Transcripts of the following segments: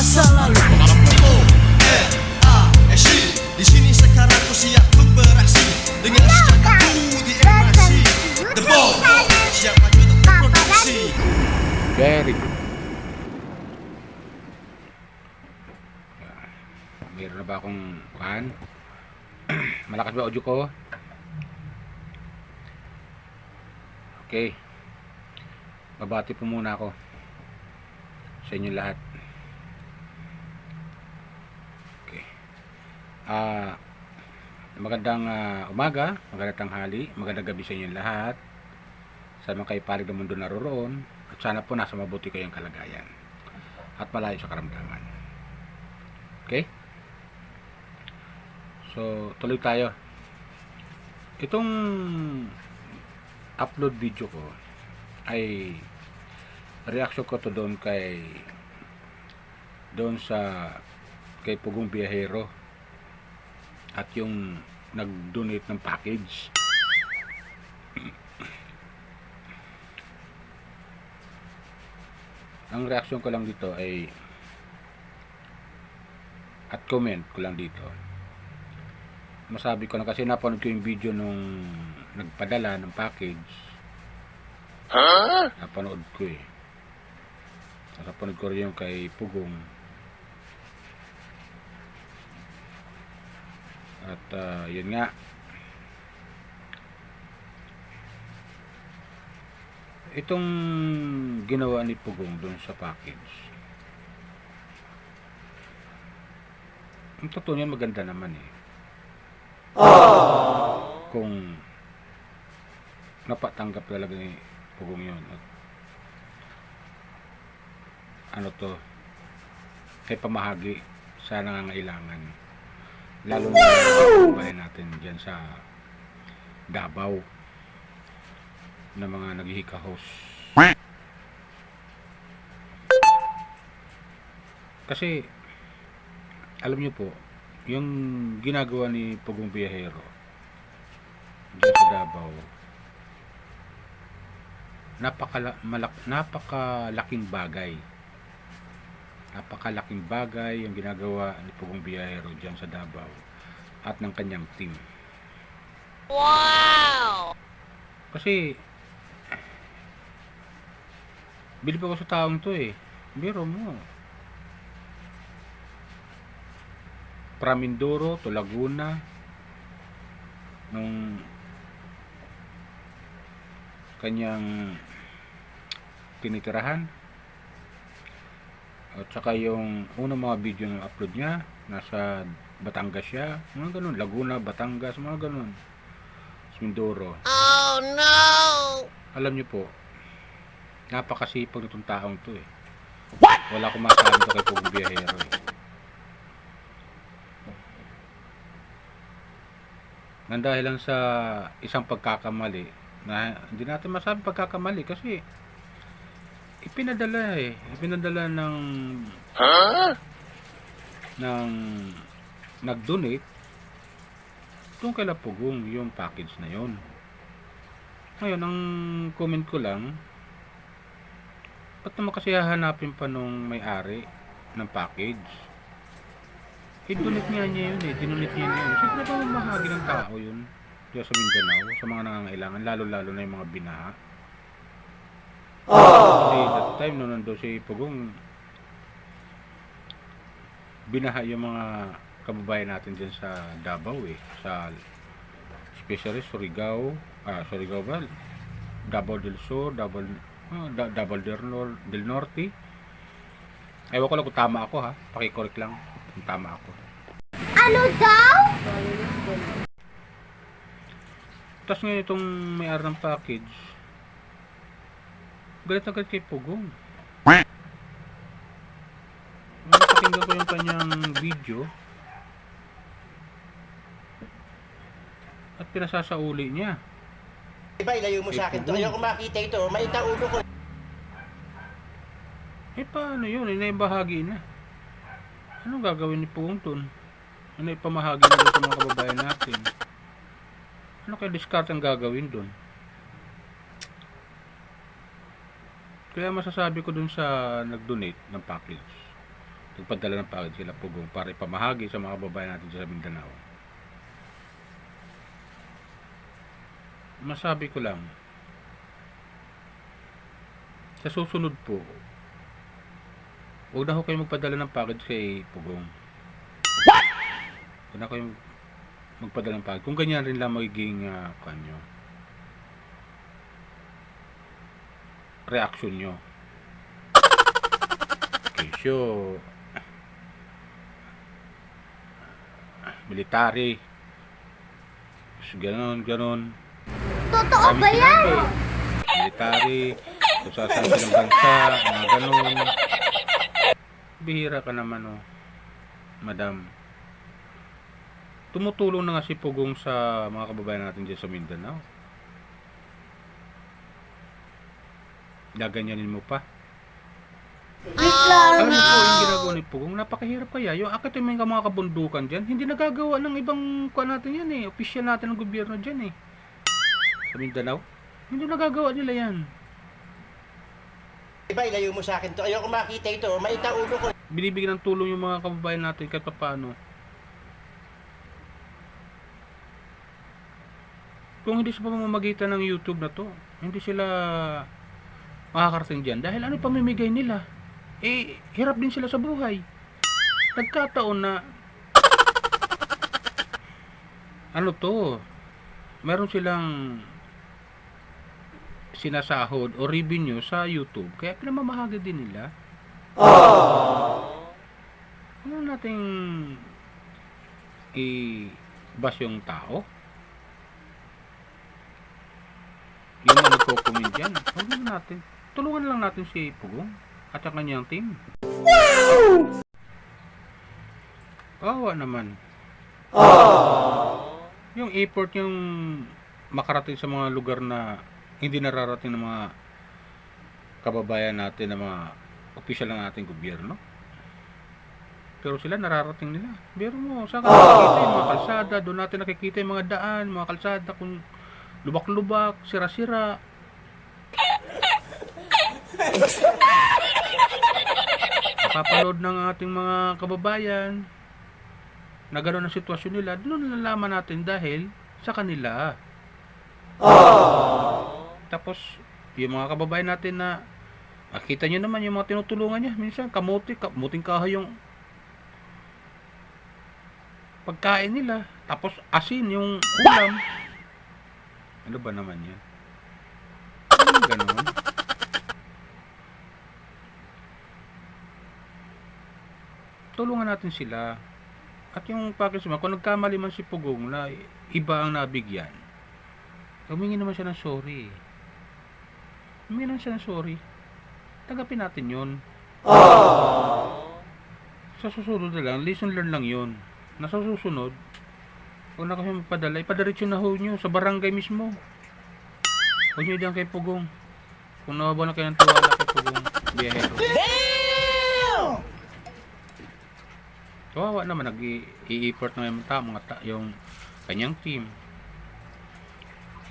masa lalu. Para pukul RASI, di sini sekarang ku siap untuk beraksi dengan senjataku di MIC. The Ball siap maju untuk berproduksi. Very good. Meron na ba akong kan? Malakas ba audio ko? Okay. Babati po muna ako sa inyo lahat. Okay. Magandang umaga, magandang tanghali, magandang gabi sa inyo lahat. Sa mga kayo palig ng mundo naroroon, at sana po nasa mabuti kayong kalagayan at malayo sa karamdaman. Okay? So, tuloy tayo. Itong upload video ko ay reaction ko to doon sa kay Pugong Biyahero at yung nag-donate ng package. Ang reaction ko lang dito ay at comment ko lang dito. Masabi ko na kasi napanood ko yung video nung nagpadala ng package. Napanood ko eh. Napanood ko rin yung kay Pugong. At yun nga. Itong ginawa ni Pugong dun sa package. Ang totoo niyan maganda naman eh. Kung napatanggap talaga ni Pugong yun. At ano to, kay pamahagi sa nangangailangan. Lalo na sa bahay natin dyan sa Davao na mga naghihikahos. Kasi alam niyo po, yung ginagawa ni Pugong Biyahero dyan sa Davao, napakalaking bagay. Napakalaking bagay yung ginagawa ni Pugong Biyahero dyan sa Davao at ng kanyang team. Wow! Kasi bilib ako sa taong to eh. Biro mo. From Mindoro to Laguna nung kanyang tinitirahan. At saka yung unang mga video na upload niya, nasa Batangas siya, mga ganun, Laguna, Batangas, mga ganun. Mindoro. Oh no! Alam niyo po, napakasipag nitong taong to eh. What? Wala akong masabi to kay Pugong Biyahero eh. Nandahil lang sa isang pagkakamali na hindi natin masabi pagkakamali kasi ipinadala ng nag-donate kung kaila Pugong yung package na yon. Ngayon, ang comment ko lang, ba't naman kasi hahanapin pa nung may-ari ng package? I-donate nga niya yun eh, dinonate niya yun. Siyempre ba mamahagi ng tao yun diyan sa Mindanao, sa mga nangangailangan, lalo-lalo na yung mga binaha. Kasi that time nung nandun si Pugong, binaha yung mga kababayan natin dyan sa Davao eh, sa especially Surigao ba? Davao del Sur, Davao del Norte. Ewan ko lang kung tama ako ha, pakicorrect lang kung tama ako. Ano daw? Tapos ngayon itong may-ari ng package, galit agad kay Pugong. Napakinggan ko yung kanyang video at pinasasauli niya. Diba, ilayo mo sa akin to. Ayoko makita ito. Maita ulo ko. Eh paano yun? Inaibahagi na. Anong gagawin ni Pugong dun? Ano ipamahagi na sa mga kababayan natin? Ano kaya discard ang gagawin dun? Kaya masasabi ko dun sa nag-donate ng package, nagpadala ng package sila Pugong para ipamahagi sa mga kababayan natin sa Mindanao. Masabi ko lang, sa susunod po, huwag na ho kayo magpadala ng package kay Pugong. Huwag na kayo magpadala ng package. Kung ganyan rin lang magiging kanyo, reaction nyo. Kesyo, military, ganon. Totoo ba yan? Military, kung sasaan silang bansa, mga ganon. Bihira ka naman, oh, madam. Tumutulong na nga si Pugong sa mga kababayan natin dyan sa Mindanao. Gaganyanin mo pa. Wait lang. Alam mo po yung ginagawa ni Pugong, napakahirap kaya. Yung akit yung mga kabundukan dyan, hindi nagagawa ng ibang kuha natin yan eh. Opisyal natin ng gobyerno dyan eh. Sa Mindanao, hindi nagagawa nila yan. Diba, ilayo mo sa akin to. Ayoko makita ito. Maitaulo ko. Binibigyan ng tulong yung mga kababayan natin kahit paano. Kung hindi sa pamamagitan ng YouTube na to, hindi sila makakarating dyan. Dahil ano pamimigay nila? Eh, hirap din sila sa buhay. Nagkataon na ano to, meron silang sinasahod o revenue sa YouTube, kaya pinamamahagi din nila. Ano nating i-bas yung tao? Yung mga nagko-comment dyan, huwag na natin. Tulungan lang natin si Pugong at ang kanyang team. Kawawa naman. Yung effort yung makarating sa mga lugar na hindi nararating ng mga kababayan natin, ng mga opisyal ng ating gobyerno. Pero sila nararating nila. Pero mo, saan ka nakikita yung mga kalsada? Doon natin nakikita yung mga daan, mga kalsada, kung lubak-lubak, sira-sira. Napapanood ng ating mga kababayan na gano'n ang sitwasyon nila. Doon nalalaman natin dahil sa kanila. Tapos, yung mga kababayan natin na makita nyo naman yung mga tinutulungan niya. Minsan, kamuting kahoy yung pagkain nila. Tapos, asin yung ulam. Ano ba naman yan? Ano gano'n? Tulungan natin sila. At yung package naman, kung nagkamali man si Pugong na iba ang nabigyan, humingi naman siya ng sorry. Humingi naman siya ng sorry. Tanggapin natin yun. Sa susunod na lang, lesson learned lang yun. Nasa susunod, kung na kasi magpadala, ipadiretso na ho nyo sa barangay mismo. Huwag nyo dyan kay Pugong. Kung nawawa na kayo ng tiwala kay Pugong, biyahero. Kawawa naman, nag-i-effort na yung yung kanyang team.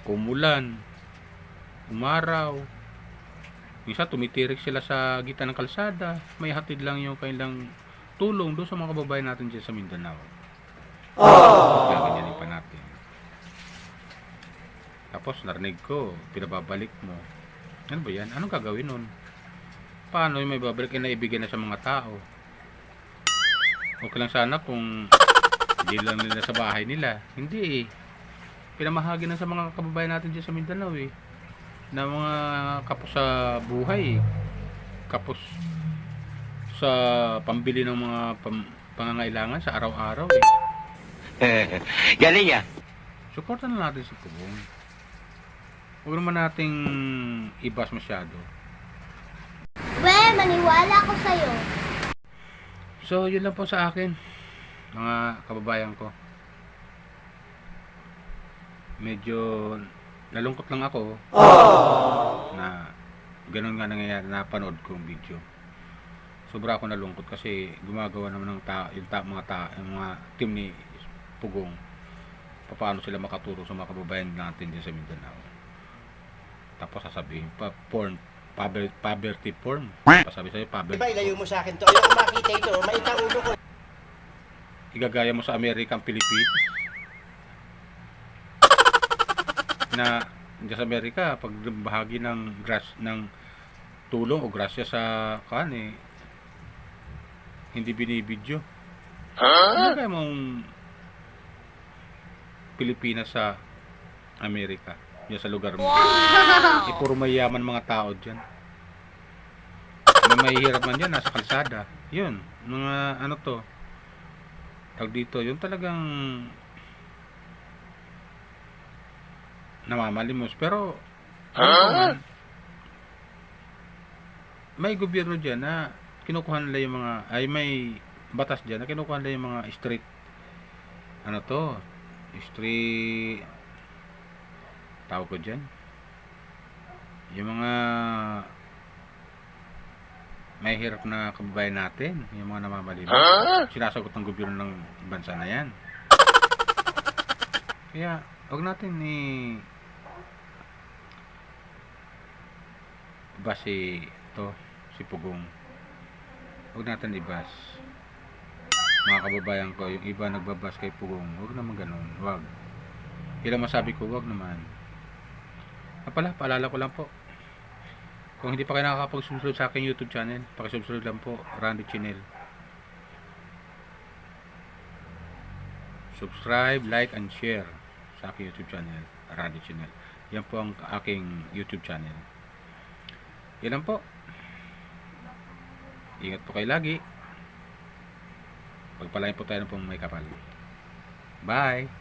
Kumulan, umaraw, minsan tumitirik sila sa gitna ng kalsada, may hatid lang yung kanilang tulong doon sa mga kababayan natin dyan sa Mindanao. Gaganyanin pa natin. Tapos narinig ko, pinababalik mo. Ano ba yan? Anong gagawin nun? Paano yung may babalik na ibigay na sa mga tao? Okay lang sana kung hindi lang nila sa bahay nila. Hindi eh. Pinamahagi na sa mga kababayan natin dyan sa Mindanao eh. Na mga kapos sa buhay eh. Kapos sa pambili ng mga pangangailangan sa araw-araw eh. Galing ya. Supportan na natin si Pugong. Huwag naman nating ibas masyado. Maniwala ako sa'yo. So, yun lang po sa akin, mga kababayan ko. Medyo nalungkot lang ako na ganun nga nangyayari, napanood ko yung video. Sobra ako nalungkot kasi gumagawa naman ng mga team ni Pugong paano sila makaturo sa mga kababayan natin dyan sa Mindanao. Tapos sasabihin pa, poverty porn. Pasabi sa'yo, poverty Diba, ilayo mo sa akin to. Ayoko makita ito. igagaya mo sa Amerika ang Pilipinas. Na diyan sa Amerika, pag bahagi ng tulong o grasya sa hindi binibidyo. Igagaya mong Pilipinas sa Amerika, diyan sa lugar mo. Puro mayaman mga tao dyan. May mahihirap man dyan, nasa kalsada. Yun, mga tawag dito, yun talagang namamalimos. Pero may gobyerno dyan na kinukuha nila yung mga, may batas dyan na kinukuha nila yung mga street, tawag ko dyan, yung mga may hirap na kababayan natin, yung mga namamalimos, sinasagot ng gobyerno ng bansa na yan. Kaya huwag natin ibas si Pugong. Huwag natin ibas, mga kababayan ko. Yung iba nagbabas kay Pugong, huwag naman ganun, huwag. Ilang masabi ko, huwag naman. Paalala ko lang po, kung hindi pa kayo nakakapag-subscribe sa aking YouTube channel, pakisubscribe lang po, Randy Chinel. Subscribe, like, and share sa aking YouTube channel, Randy Chinel. Yan po ang aking YouTube channel. Yan lang po. Ingat po kayo lagi. Pagpalain po tayo ng pong may kapal. Bye!